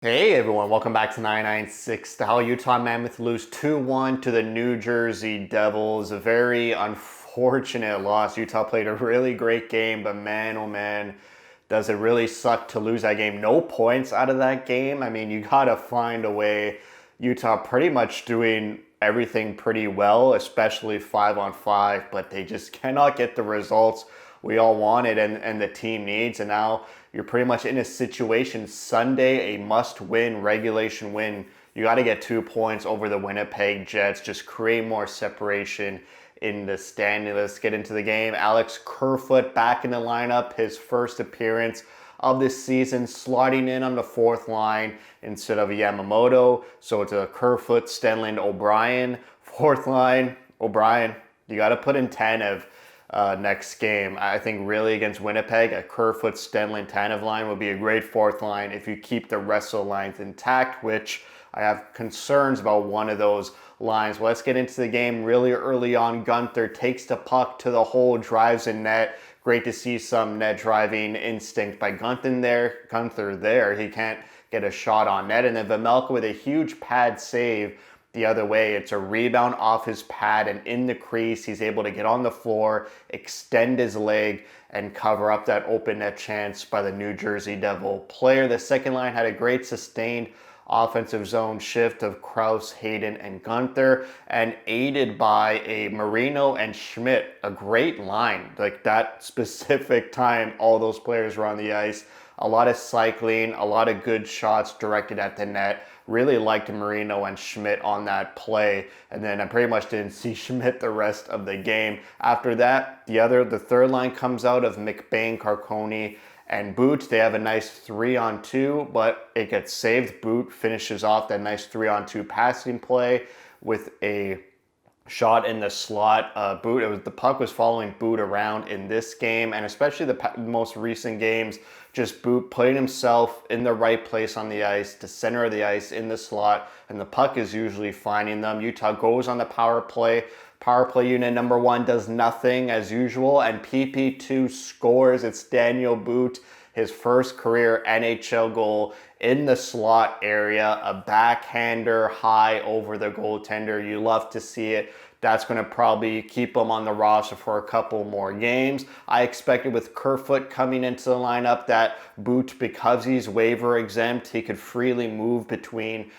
Hey everyone, welcome back to 996. The Howl Utah Mammoth lose 2-1 to the New Jersey Devils. A very unfortunate loss. Utah played a really great game, but man, oh man, does it really suck to lose that game. No points out of that game. I mean, you gotta find a way. Utah pretty much doing everything pretty well, especially 5-on-5, but they just cannot get the results we all wanted and the team needs. And now you're pretty much in a situation Sunday, a must-win regulation win. You got to get 2 points over the Winnipeg Jets. Just create more separation in the standing. Let's get into the game. Alex Kerfoot back in the lineup. His first appearance of this season, slotting in on the fourth line instead of Yamamoto. So it's a Kerfoot, Stenlund, O'Brien. Fourth line, O'Brien. You got to put in Tanev next game. I think really against Winnipeg, a Kerfoot, Stenlund, Tanev line would be a great fourth line if you keep the rest of the lines intact, which I have concerns about one of those lines. Well, let's get into the game really early on. Gunther takes the puck to the hole, drives in net. Great to see some net driving instinct by Gunther there. He can't get a shot on net. And then Vejmelka with a huge pad save the other way. It's a rebound off his pad and in the crease. He's able to get on the floor, extend his leg, and cover up that open net chance by the New Jersey Devil player. The second line had a great sustained offensive zone shift of Krause, Hayden, and Gunther, and aided by a Marino and Schmidt. A great line. Like that specific time, all those players were on the ice. A lot of cycling, a lot of good shots directed at the net. Really liked Marino and Schmidt on that play. And then I pretty much didn't see Schmidt the rest of the game. After that, the third line comes out of McBain, Carcone, and Boot. They have a nice 3-on-2, but it gets saved. Boot finishes off that nice 3-on-2 passing play with a shot in the slot. The puck was following Boot around in this game, and especially the most recent games. Just Boot putting himself in the right place on the ice, the center of the ice in the slot, and the puck is usually finding them. Utah goes on the power play. Power play unit number 1 does nothing as usual, and PP2 scores. It's Daniel Boot, his first career NHL goal in the slot area, a backhander high over the goaltender. You love to see it. That's going to probably keep him on the roster for a couple more games. I expected with Kerfoot coming into the lineup that Boot, because he's waiver exempt, he could freely move between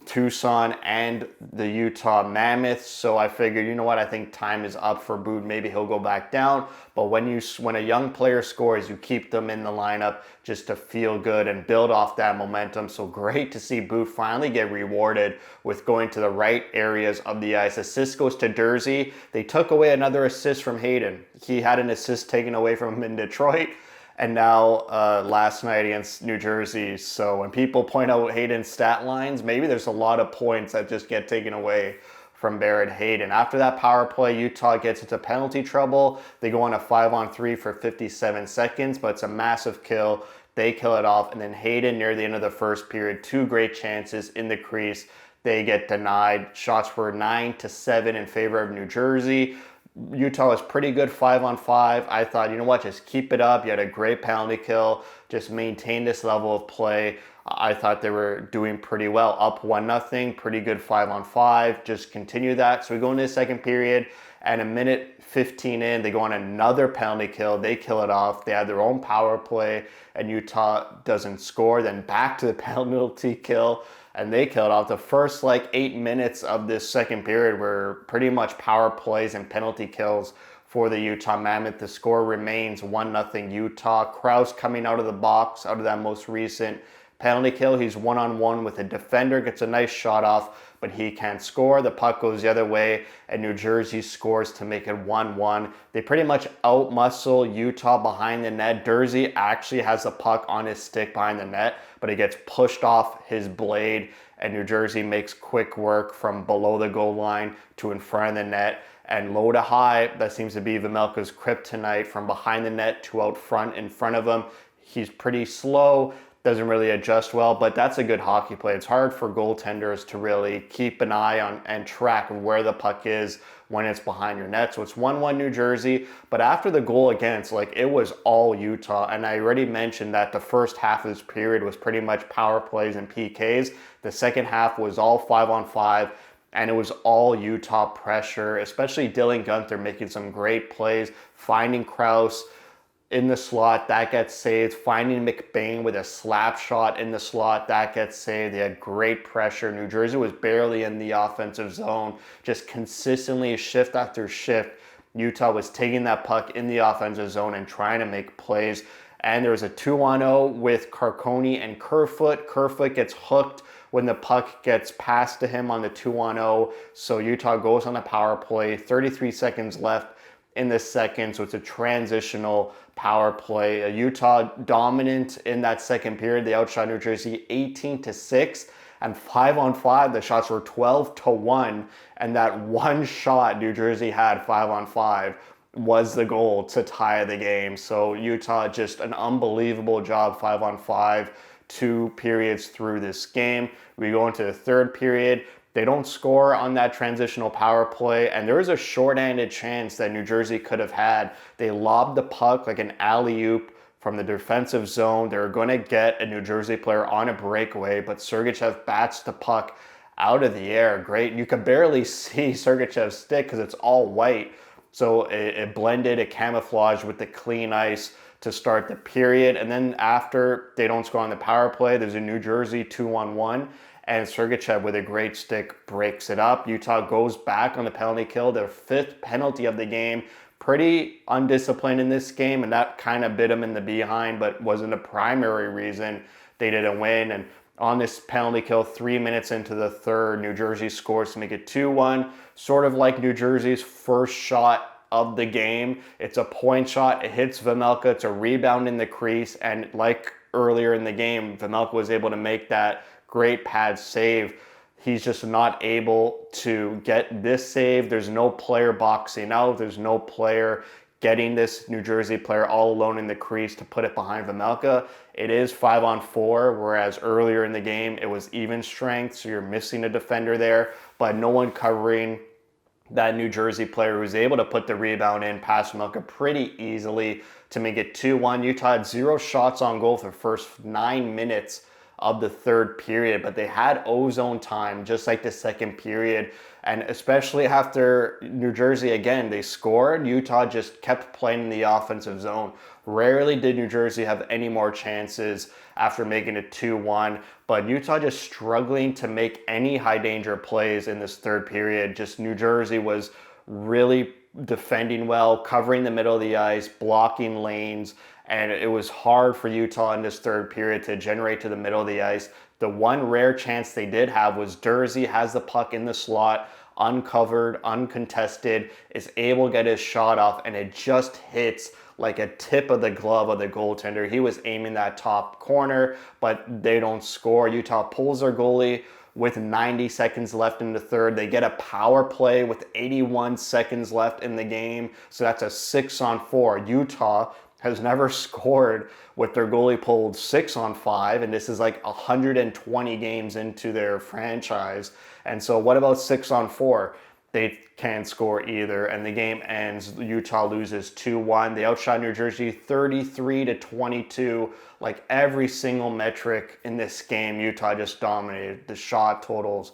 Tucson and the Utah Mammoth. So I figured, you know what, I think time is up for Boot. Maybe he'll go back down. But when a young player scores, you keep them in the lineup just to feel good and build off that momentum. So great to see Boot finally get rewarded with going to the right areas of the ice. Assist goes to Jersey. They took away another assist from Hayden. He had an assist taken away from him in Detroit. And now last night against New Jersey. So when people point out Hayden's stat lines, maybe there's a lot of points that just get taken away from Barrett Hayden. After that power play, Utah gets into penalty trouble. They go on a 5-on-3 for 57 seconds, but it's a massive kill. They kill it off. And then Hayden, near the end of the first period, 2 great chances in the crease. They get denied. Shots were 9-7 in favor of New Jersey. Utah was pretty good 5-on-5. I thought, you know what, just keep it up. You had a great penalty kill. Just maintain this level of play. I thought they were doing pretty well. Up 1-0, pretty good 5-on-5. Just continue that. So we go into the second period, and a minute 15 in, they go on another penalty kill. They kill it off. They have their own power play, and Utah doesn't score. Then back to the penalty kill, and they killed off. The first 8 minutes of this second period were pretty much power plays and penalty kills for the Utah Mammoth. The score remains 1-0 Utah. Krause coming out of the box, out of that most recent penalty kill. He's one-on-one with a defender, gets a nice shot off, but he can't score. The puck goes the other way, and New Jersey scores to make it 1-1. They pretty much outmuscle Utah behind the net. Jersey actually has the puck on his stick behind the net, but it gets pushed off his blade, and New Jersey makes quick work from below the goal line to in front of the net. And low to high, that seems to be Vejmelka's kryptonite, from behind the net to out front in front of him. He's pretty slow. doesn't really adjust well, but that's a good hockey play. It's hard for goaltenders to really keep an eye on and track where the puck is when it's behind your net. So it's 1-1 New Jersey, but after the goal against, like, it was all Utah. And I already mentioned that the first half of this period was pretty much power plays and PKs. The second half was all 5-on-5. And it was all Utah pressure, especially Dylan Guenther making some great plays, finding Krause in the slot, that gets saved. Finding McBain with a slap shot in the slot, that gets saved. They had great pressure. New Jersey was barely in the offensive zone, just consistently shift after shift. Utah was taking that puck in the offensive zone and trying to make plays. And there was a 2-on-0 with Carcone and Kerfoot. Kerfoot gets hooked when the puck gets passed to him on the 2-on-0. So Utah goes on a power play, 33 seconds left in the second. So it's a transitional power play. Utah dominant in that second period. They outshot New Jersey 18-6. And 5-on-5, the shots were 12-1. And that one shot New Jersey had 5-on-5 was the goal to tie the game. So Utah, just an unbelievable job 5-on-5. 2 periods through this game. We go into the third period. They don't score on that transitional power play, and there was a short-handed chance that New Jersey could have had. They lobbed the puck like an alley-oop from the defensive zone. They were going to get a New Jersey player on a breakaway, but Sergachev bats the puck out of the air. Great. You could barely see Sergachev's stick because it's all white. So it blended, it camouflaged with the clean ice to start the period. And then after they don't score on the power play, there's a New Jersey 2-on-1, and Sergachev with a great stick breaks it up. Utah goes back on the penalty kill, their 5th penalty of the game. Pretty undisciplined in this game, and that kind of bit them in the behind, but wasn't a primary reason they didn't win. And on this penalty kill, 3 minutes into the third, New Jersey scores to make it 2-1, sort of like New Jersey's first shot of the game. It's a point shot. It hits Vejmelka. It's a rebound in the crease. And like earlier in the game, Vejmelka was able to make that great pad save. He's just not able to get this save. There's no player boxing out. There's no player getting this New Jersey player all alone in the crease to put it behind Vejmelka. It is 5-on-4, whereas earlier in the game, it was even strength. So you're missing a defender there, but no one covering that New Jersey player who was able to put the rebound in past Vejmelka pretty easily to make it 2-1. Utah had 0 shots on goal for the first 9 minutes of the third period, but they had ozone time just like the second period. And especially after New Jersey, again, they scored, Utah just kept playing in the offensive zone. Rarely did New Jersey have any more chances after making it 2-1, but Utah just struggling to make any high danger plays in this third period. Just New Jersey was really defending well, covering the middle of the ice, blocking lanes, and it was hard for Utah in this third period to generate to the middle of the ice. The one rare chance they did have was Dursey has the puck in the slot, uncovered, uncontested, is able to get his shot off, and it just hits like a tip of the glove of the goaltender. He was aiming that top corner, but they don't score. Utah pulls their goalie with 90 seconds left in the third. They get a power play with 81 seconds left in the game. So that's a 6-on-4. Utah has never scored with their goalie pulled 6-on-5, and this is like 120 games into their franchise. And so what about 6-on-4? They can't score either, and the game ends. Utah loses 2-1. They outshot New Jersey 33-22. Like every single metric in this game, Utah just dominated. The shot totals.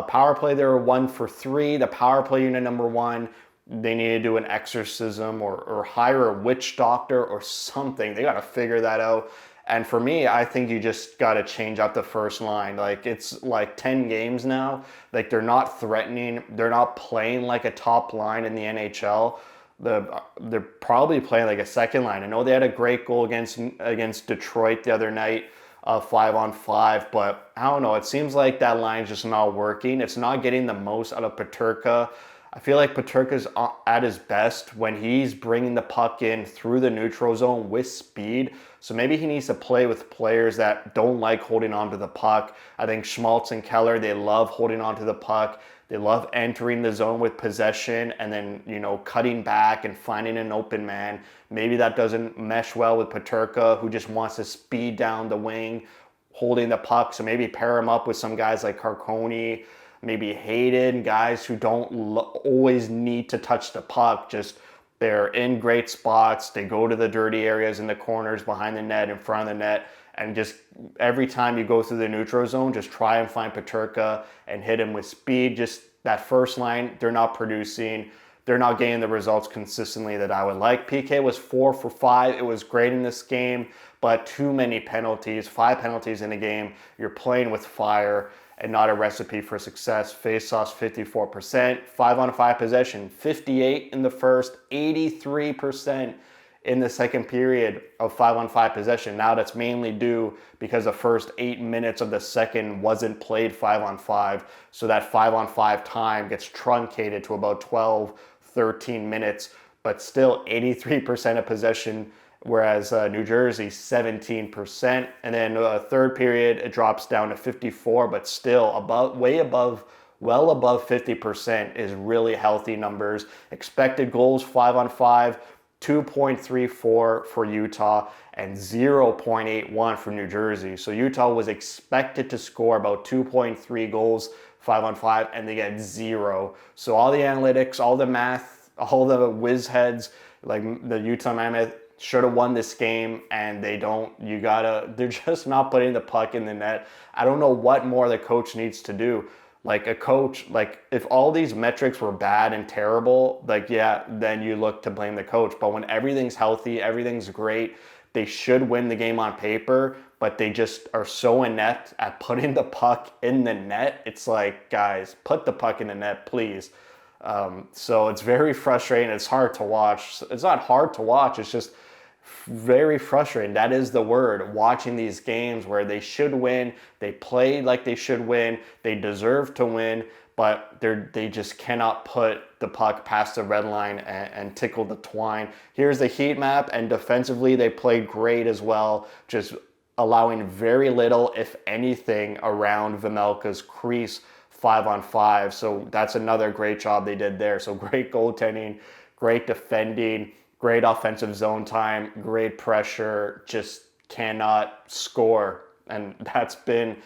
Power play, they were 1 for 3. The power play unit number 1, they need to do an exorcism or hire a witch doctor or something. They got to figure that out. And for me, I think you just got to change up the first line. Like, it's like 10 games now. Like, they're not threatening. They're not playing like a top line in the NHL. They're probably playing like a second line. I know they had a great goal against Detroit the other night, 5-on-5, but I don't know. It seems like that line's just not working. It's not getting the most out of Peterka. I feel like Peterka's at his best when he's bringing the puck in through the neutral zone with speed. So maybe he needs to play with players that don't like holding on to the puck. I think Schmaltz and Keller, they love holding on to the puck. They love entering the zone with possession and then, cutting back and finding an open man. Maybe that doesn't mesh well with Peterka, who just wants to speed down the wing, holding the puck. So maybe pair him up with some guys like Carconi, maybe Hayden, guys who don't always need to touch the puck. Just they're in great spots. They go to the dirty areas in the corners, behind the net, in front of the net. And just every time you go through the neutral zone, just try and find Peterka and hit him with speed. Just that first line, they're not producing. They're not getting the results consistently that I would like. PK was 4 for 5. It was great in this game, but too many penalties. 5 penalties in a game. You're playing with fire and not a recipe for success. Face-offs 54%. 5-on-5 possession 58 in the first, 83% in the second period of 5-on-5 possession. Now that's mainly due because the first 8 minutes of the second wasn't played 5-on-5. So that 5-on-5 time gets truncated to about 12, 13 minutes, but still 83% of possession, whereas New Jersey 17%. And then third period, it drops down to 54, but still well above 50% is really healthy numbers. Expected goals 5-on-5, 2.34 for Utah and 0.81 for New Jersey. So Utah was expected to score about 2.3 goals 5-on-5 and they get 0. So all the analytics, all the math, all the whiz heads, like the Utah Mammoth should have won this game and they don't. They're just not putting the puck in the net. I don't know what more the coach needs to do. Like a coach, like if all these metrics were bad and terrible, then you look to blame the coach. But when everything's healthy, everything's great, they should win the game on paper, but they just are so inept at putting the puck in the net. It's like, guys, put the puck in the net, please. So it's very frustrating. It's hard to watch. It's not hard to watch. It's just very frustrating. That is the word. Watching these games where they should win, they play like they should win, they deserve to win, but they just cannot put the puck past the red line and tickle the twine. Here's the heat map, and defensively they played great as well, just allowing very little, if anything, around Vejmelka's crease 5-on-5. So that's another great job they did there. So great goaltending, great defending, great offensive zone time, great pressure, just cannot score. And that's been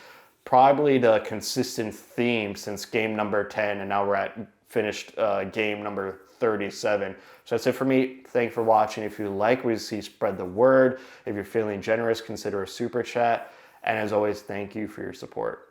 probably the consistent theme since game number 10, and now we're at finished game number 37. So that's it for me. Thank you for watching. If you like what you see, spread the word. If you're feeling generous, consider a super chat. And as always, thank you for your support.